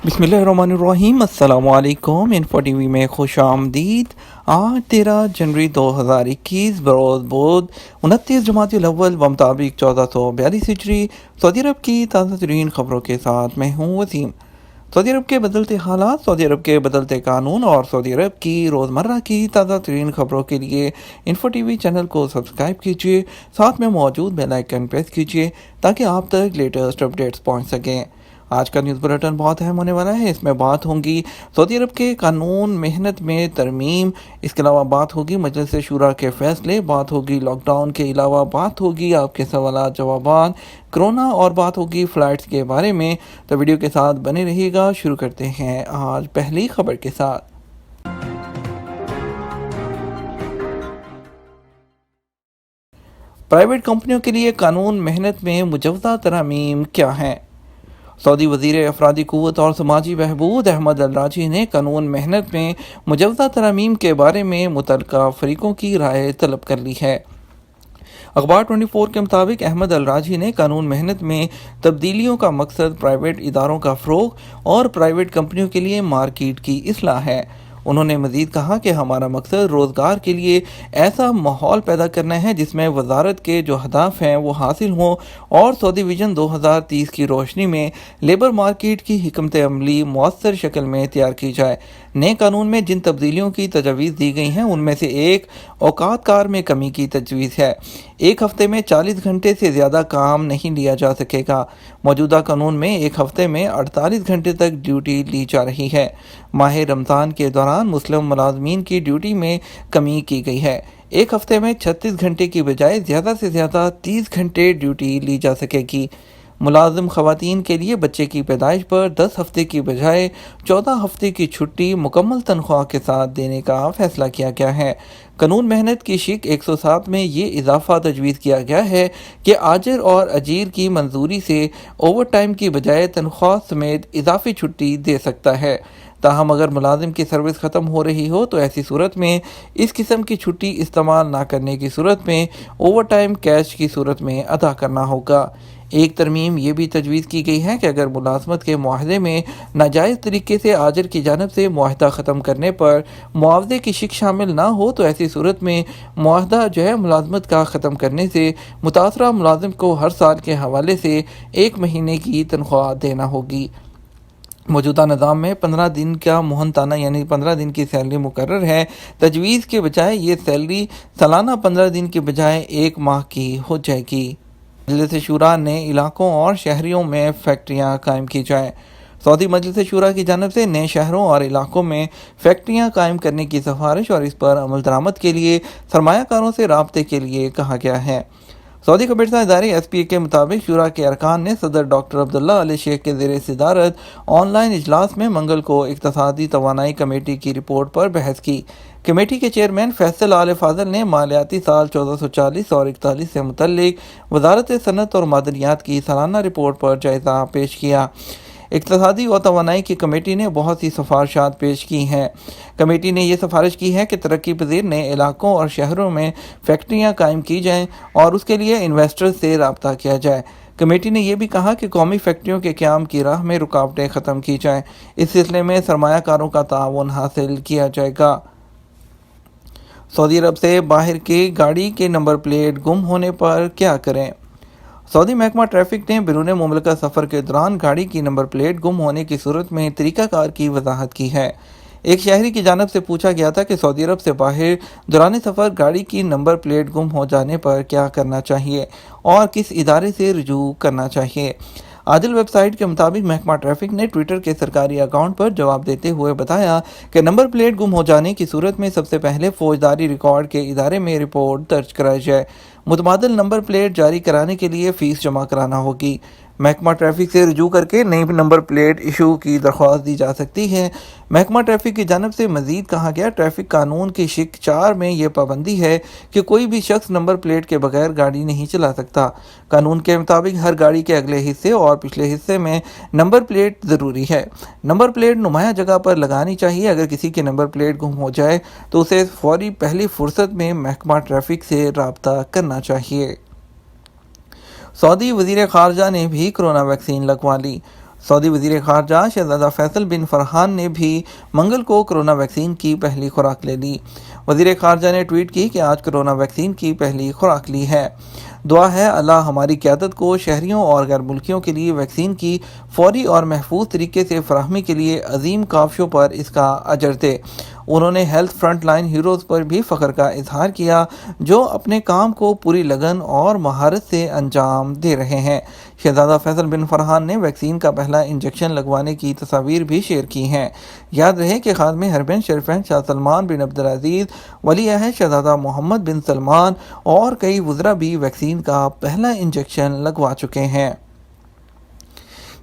بسم اللہ الرحمن الرحیم، السلام علیکم۔ انفو ٹی وی میں خوش آمدید۔ آج 13 جنوری 2021 بروز بود 29 جمادی الاول بمطابق 1442 ہجری سعودی عرب کی تازہ ترین خبروں کے ساتھ میں ہوں وسیم۔ سعودی عرب کے بدلتے حالات، سعودی عرب کے بدلتے قانون اور سعودی عرب کی روزمرہ کی تازہ ترین خبروں کے لیے انفو ٹی وی چینل کو سبسکرائب کیجیے، ساتھ میں موجود بیل آئیکن پریس کیجیے تاکہ آپ تک لیٹسٹ اپڈیٹس پہنچ سکیں۔ آج کا نیوز بلیٹن بہت اہم ہونے والا ہے۔ اس میں بات ہوگی سعودی عرب کے قانون محنت میں ترمیم، اس کے علاوہ بات ہوگی مجلس شورا کے فیصلے، بات ہوگی لاک ڈاؤن کے علاوہ، بات ہوگی آپ کے سوالات جوابات، کرونا، اور بات ہوگی فلائٹس کے بارے میں۔ تو ویڈیو کے ساتھ بنے رہیے گا۔ شروع کرتے ہیں آج پہلی خبر کے ساتھ۔ پرائیویٹ کمپنیوں کے لیے قانون محنت میں مجوزہ ترامیم کیا ہیں؟ سعودی وزیر افرادی قوت اور سماجی بہبود احمد الراجحی نے قانون محنت میں مجوزہ ترامیم کے بارے میں متعلقہ فریقوں کی رائے طلب کر لی ہے۔ اخبار 24 کے مطابق احمد الراجحی نے قانون محنت میں تبدیلیوں کا مقصد پرائیویٹ اداروں کا فروغ اور پرائیویٹ کمپنیوں کے لیے مارکیٹ کی اصلاح ہے۔ انہوں نے مزید کہا کہ ہمارا مقصد روزگار کے لیے ایسا ماحول پیدا کرنا ہے جس میں وزارت کے جو اہداف ہیں وہ حاصل ہوں اور سعودی ویژن 2030 کی روشنی میں لیبر مارکیٹ کی حکمت عملی مؤثر شکل میں تیار کی جائے۔ نئے قانون میں جن تبدیلیوں کی تجاویز دی گئی ہیں ان میں سے ایک اوقات کار میں کمی کی تجویز ہے۔ ایک ہفتے میں 40 گھنٹے سے زیادہ کام نہیں لیا جا سکے گا۔ موجودہ قانون میں ایک ہفتے میں 48 گھنٹے تک ڈیوٹی لی جا رہی ہے۔ ماہ رمضان کے دوران مسلم ملازمین کی ڈیوٹی میں کمی کی گئی ہے۔ ایک ہفتے میں 36 گھنٹے کی بجائے زیادہ سے زیادہ 30 گھنٹے ڈیوٹی لی جا سکے گی۔ ملازم خواتین کے لیے بچے کی پیدائش پر 10 ہفتے کی بجائے 14 ہفتے کی چھٹی مکمل تنخواہ کے ساتھ دینے کا فیصلہ کیا گیا ہے۔ قانون محنت کی شق 107 میں یہ اضافہ تجویز کیا گیا ہے کہ آجر اور اجیر کی منظوری سے اوور ٹائم کی بجائے تنخواہ سمیت اضافی چھٹی دے سکتا ہے۔ تاہم اگر ملازم کی سروس ختم ہو رہی ہو تو ایسی صورت میں اس قسم کی چھٹی استعمال نہ کرنے کی صورت میں اوور ٹائم کیش کی صورت میں ادا کرنا ہوگا۔ ایک ترمیم یہ بھی تجویز کی گئی ہے کہ اگر ملازمت کے معاہدے میں ناجائز طریقے سے آجر کی جانب سے معاہدہ ختم کرنے پر معاوضے کی شق شامل نہ ہو تو ایسی صورت میں معاہدہ ملازمت کا ختم کرنے سے متاثرہ ملازم کو ہر سال کے حوالے سے 1 مہینے کی تنخواہ دینا ہوگی۔ موجودہ نظام میں 15 دن کا مہنتانہ یعنی 15 دن کی سیلری مقرر ہے۔ تجویز کے بجائے یہ سیلری سالانہ 15 دن کے بجائے 1 ماہ کی ہو جائے گی۔ مجلس شورا نئے علاقوں اور شہریوں میں فیکٹریاں قائم کی جائیں۔ سعودی مجلس شورا کی جانب سے نئے شہروں اور علاقوں میں فیکٹریاں قائم کرنے کی سفارش اور اس پر عمل درآمد کے لیے سرمایہ کاروں سے رابطے کے لیے کہا گیا ہے۔ سعودی خبرسہ ادارے ایس پی اے کے مطابق شورا کے ارکان نے صدر ڈاکٹر عبداللہ ال شیخ کے زیر صدارت آن لائن اجلاس میں منگل کو اقتصادی توانائی کمیٹی کی رپورٹ پر بحث کی۔ کمیٹی کے چیئرمین فیصل آل فاضل نے مالیاتی سال 1440 اور 41 سے متعلق وزارت صنعت اور معدنیات کی سالانہ رپورٹ پر جائزہ پیش کیا۔ اقتصادی و توانائی کی کمیٹی نے بہت سی سفارشات پیش کی ہیں۔ کمیٹی نے یہ سفارش کی ہے کہ ترقی پذیر نئے علاقوں اور شہروں میں فیکٹریاں قائم کی جائیں اور اس کے لیے انویسٹر سے رابطہ کیا جائے۔ کمیٹی نے یہ بھی کہا کہ قومی فیکٹریوں کے قیام کی راہ میں رکاوٹیں ختم کی جائیں۔ اس سلسلے میں سرمایہ کاروں کا تعاون حاصل کیا جائے گا۔ سعودی عرب سے باہر کی گاڑی کے نمبر پلیٹ گم ہونے پر کیا کریں؟ سعودی محکمہ ٹریفک نے بیرون مملکت سفر کے دوران گاڑی کی نمبر پلیٹ گم ہونے کی صورت میں طریقہ کار کی وضاحت کی ہے۔ ایک شہری کی جانب سے پوچھا گیا تھا کہ سعودی عرب سے باہر دوران سفر گاڑی کی نمبر پلیٹ گم ہو جانے پر کیا کرنا چاہیے اور کس ادارے سے رجوع کرنا چاہیے۔ عادل ویب سائٹ کے مطابق محکمہ ٹریفک نے ٹویٹر کے سرکاری اکاؤنٹ پر جواب دیتے ہوئے بتایا کہ نمبر پلیٹ گم ہو جانے کی صورت میں سب سے پہلے فوجداری ریکارڈ کے ادارے میں رپورٹ درج کرائی جائے۔ متبادل نمبر پلیٹ جاری کرانے کے لیے فیس جمع کرانا ہوگی۔ محکمہ ٹریفک سے رجوع کر کے نئی نمبر پلیٹ ایشو کی درخواست دی جا سکتی ہے۔ محکمہ ٹریفک کی جانب سے مزید کہا گیا ٹریفک قانون کی شق 4 میں یہ پابندی ہے کہ کوئی بھی شخص نمبر پلیٹ کے بغیر گاڑی نہیں چلا سکتا۔ قانون کے مطابق ہر گاڑی کے اگلے حصے اور پچھلے حصے میں نمبر پلیٹ ضروری ہے۔ نمبر پلیٹ نمایاں جگہ پر لگانی چاہیے۔ اگر کسی کی نمبر پلیٹ گم ہو جائے تو اسے فوری پہلی فرصت میں محکمہ ٹریفک سے رابطہ کرنا چاہیے۔ سعودی وزیر خارجہ نے بھی کرونا ویکسین لگوا لی۔ سعودی وزیر خارجہ شہزادہ فیصل بن فرحان نے بھی منگل کو کرونا ویکسین کی پہلی خوراک لے لی۔ وزیر خارجہ نے ٹویٹ کی کہ آج کرونا ویکسین کی پہلی خوراک لی ہے۔ دعا ہے اللہ ہماری قیادت کو شہریوں اور غیر ملکیوں کے لیے ویکسین کی فوری اور محفوظ طریقے سے فراہمی کے لیے عظیم کاوشوں پر اس کا اجر دے۔ انہوں نے ہیلتھ فرنٹ لائن ہیروز پر بھی فخر کا اظہار کیا جو اپنے کام کو پوری لگن اور مہارت سے انجام دے رہے ہیں۔ شہزادہ فیصل بن فرحان نے ویکسین کا پہلا انجیکشن لگوانے کی تصاویر بھی شیئر کی ہیں۔ یاد رہے کہ خادم حرمین شریفین شاہ سلمان بن عبدالعزیز، ولی عہد شہزادہ محمد بن سلمان اور کئی وزراء بھی ویکسین کا پہلا انجیکشن لگوا چکے ہیں۔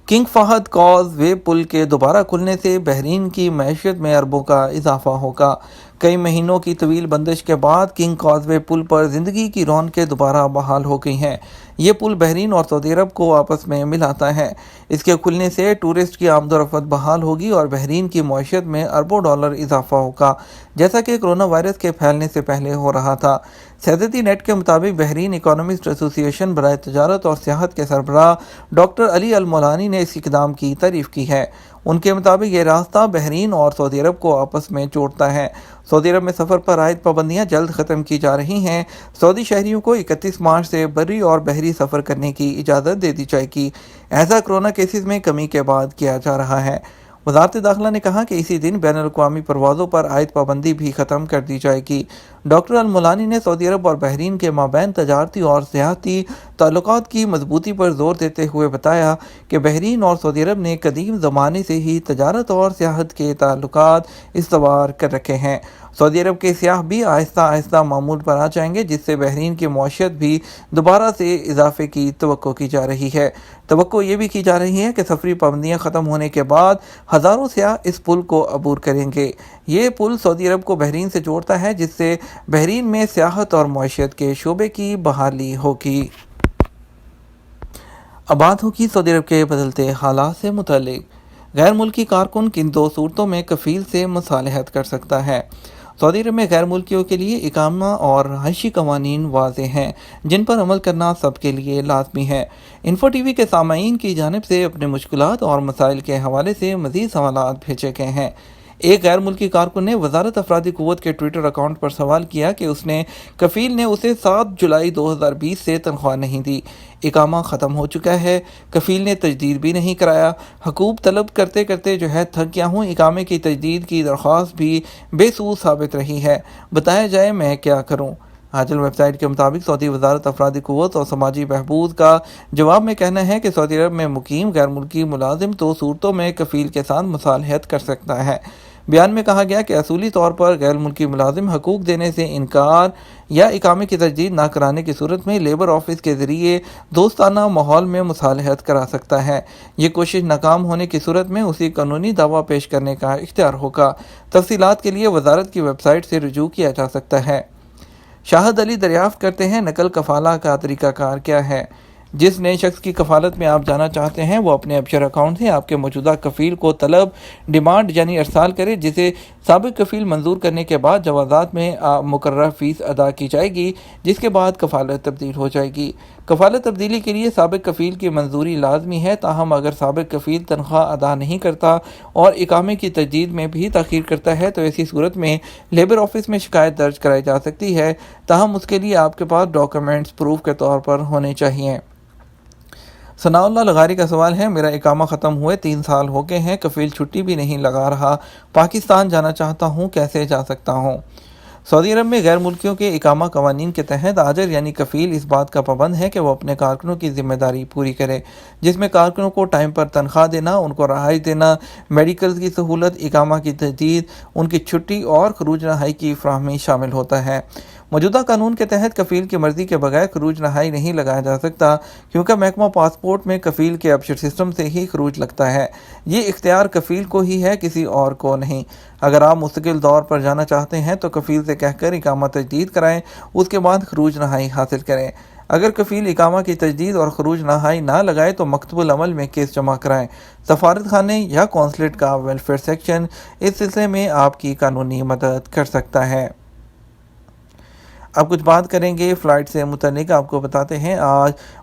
کنگ فہد کاز وے پل کے دوبارہ کھلنے سے بحرین کی معیشت میں اربوں کا اضافہ ہوگا۔ کئی مہینوں کی طویل بندش کے بعد کنگ کاز وے پل پر زندگی کی رونقیں دوبارہ بحال ہو گئی ہیں۔ یہ پل بحرین اور سعودی عرب کو آپس میں ملاتا ہے۔ اس کے کھلنے سے ٹورسٹ کی آمد و رفت بحال ہوگی اور بحرین کی معیشت میں اربوں ڈالر اضافہ ہوگا، جیسا کہ کرونا وائرس کے پھیلنے سے پہلے ہو رہا تھا۔ سیاحتی نیٹ کے مطابق بحرین اکانومسٹ ایسوسی ایشن برائے تجارت اور سیاحت کے سربراہ ڈاکٹر علی المولانی نے اس اقدام کی تعریف کی ہے۔ ان کے مطابق یہ راستہ بحرین اور سعودی عرب کو آپس میں جوڑتا ہے۔ سعودی عرب میں سفر پر عائد پابندیاں جلد ختم کی جا رہی ہیں۔ سعودی شہریوں کو 31 مارچ سے بری اور بحری سفر کرنے کی اجازت دے دی جائے گی۔ ایسا کرونا کیسز میں کمی کے بعد کیا جا رہا ہے۔ وزارت داخلہ نے کہا کہ اسی دن بین الاقوامی پروازوں پر عائد پابندی بھی ختم کر دی جائے گی۔ ڈاکٹر المولانی نے سعودی عرب اور بحرین کے مابین تجارتی اور سیاحتی تعلقات کی مضبوطی پر زور دیتے ہوئے بتایا کہ بحرین اور سعودی عرب نے قدیم زمانے سے ہی تجارت اور سیاحت کے تعلقات استوار کر رکھے ہیں۔ سعودی عرب کے سیاح بھی آہستہ آہستہ معمول پر آ جائیں گے، جس سے بحرین کی معیشت بھی دوبارہ سے اضافے کی توقع کی جا رہی ہے۔ توقع یہ بھی کی جا رہی ہے کہ سفری پابندیاں ختم ہونے کے بعد ہزاروں سیاح اس پل کو عبور کریں گے۔ یہ پل سعودی عرب کو بحرین سے جوڑتا ہے، جس سے بحرین میں سیاحت اور معیشت کے شعبے کی بحالی ہوگی۔ اب بات ہوگی سعودی عرب کے بدلتے حالات سے متعلق۔ غیر ملکی کارکن کن دو صورتوں میں کفیل سے مصالحت کر سکتا ہے؟ سعودی عرب میں غیر ملکیوں کے لیے اقامہ اور رہائشی قوانین واضح ہیں، جن پر عمل کرنا سب کے لیے لازمی ہے۔ انفو ٹی وی کے سامعین کی جانب سے اپنے مشکلات اور مسائل کے حوالے سے مزید سوالات بھیجے گئے ہیں۔ ایک غیر ملکی کارکن نے وزارت افرادی قوت کے ٹویٹر اکاؤنٹ پر سوال کیا کہ کفیل نے اسے 7 جولائی 2020 سے تنخواہ نہیں دی، اقامہ ختم ہو چکا ہے، کفیل نے تجدید بھی نہیں کرایا، حقوق طلب کرتے کرتے تھک گیا ہوں، اقامے کی تجدید کی درخواست بھی بے سود ثابت رہی ہے، بتایا جائے میں کیا کروں؟ آجل ویب سائٹ کے مطابق سعودی وزارت افرادی قوت اور سماجی بہبود کا جواب میں کہنا ہے کہ سعودی عرب میں مقیم غیر ملکی ملازم دو صورتوں میں کفیل کے ساتھ مصالحت کر سکتا ہے۔ بیان میں کہا گیا کہ اصولی طور پر غیر ملکی ملازم حقوق دینے سے انکار یا اقامے کی تجدید نہ کرانے کی صورت میں لیبر آفس کے ذریعے دوستانہ ماحول میں مصالحت کرا سکتا ہے۔ یہ کوشش ناکام ہونے کی صورت میں اسی قانونی دعویٰ پیش کرنے کا اختیار ہوگا۔ تفصیلات کے لیے وزارت کی ویب سائٹ سے رجوع کیا جا سکتا ہے۔ شاہد علی دریافت کرتے ہیں نقل کفالہ کا طریقہ کار کیا ہے؟ جس نئے شخص کی کفالت میں آپ جانا چاہتے ہیں وہ اپنے ابشر اکاؤنٹ سے آپ کے موجودہ کفیل کو طلب ڈیمانڈ یعنی ارسال کرے، جسے سابق کفیل منظور کرنے کے بعد جوازات میں مقررہ فیس ادا کی جائے گی، جس کے بعد کفالت تبدیل ہو جائے گی۔ کفالت تبدیلی کے لیے سابق کفیل کی منظوری لازمی ہے، تاہم اگر سابق کفیل تنخواہ ادا نہیں کرتا اور اقامے کی تجدید میں بھی تاخیر کرتا ہے تو ایسی صورت میں لیبر آفس میں شکایت درج کرائی جا سکتی ہے، تاہم اس کے لیے آپ کے پاس ڈاکیومنٹس پروف کے طور پر ہونے چاہیے۔ ثناء اللہ لغاری کا سوال ہے، میرا اقامہ ختم ہوئے 3 سال ہو گئے ہیں، کفیل چھٹی بھی نہیں لگا رہا، پاکستان جانا چاہتا ہوں، کیسے جا سکتا ہوں؟ سعودی عرب میں غیر ملکیوں کے اقامہ قوانین کے تحت آجر یعنی کفیل اس بات کا پابند ہے کہ وہ اپنے کارکنوں کی ذمہ داری پوری کرے، جس میں کارکنوں کو ٹائم پر تنخواہ دینا، ان کو رہائش دینا، میڈیکل کی سہولت، اقامہ کی تجدید، ان کی چھٹی اور خروج رہائی کی فراہمی شامل ہوتا ہے۔ موجودہ قانون کے تحت کفیل کی مرضی کے بغیر خروج رہائی نہیں لگایا جا سکتا، کیونکہ محکمہ پاسپورٹ میں کفیل کے ابشر سسٹم سے ہی خروج لگتا ہے۔ یہ اختیار کفیل کو ہی ہے، کسی اور کو نہیں۔ اگر آپ مستقل طور پر جانا چاہتے ہیں تو کفیل سے کہہ کر اقامہ تجدید کرائیں، اس کے بعد خروج رہائی حاصل کریں۔ اگر کفیل اقامہ کی تجدید اور خروج رہائی نہ لگائے تو مکتوب العمل میں کیس جمع کرائیں۔ سفارت خانے یا قونصلیٹ کا ویلفیئر سیکشن اس سلسلے میں آپ کی قانونی مدد کر سکتا ہے۔ اب کچھ بات کریں گے فلائٹ سے متعلق۔ آپ کو بتاتے ہیں آج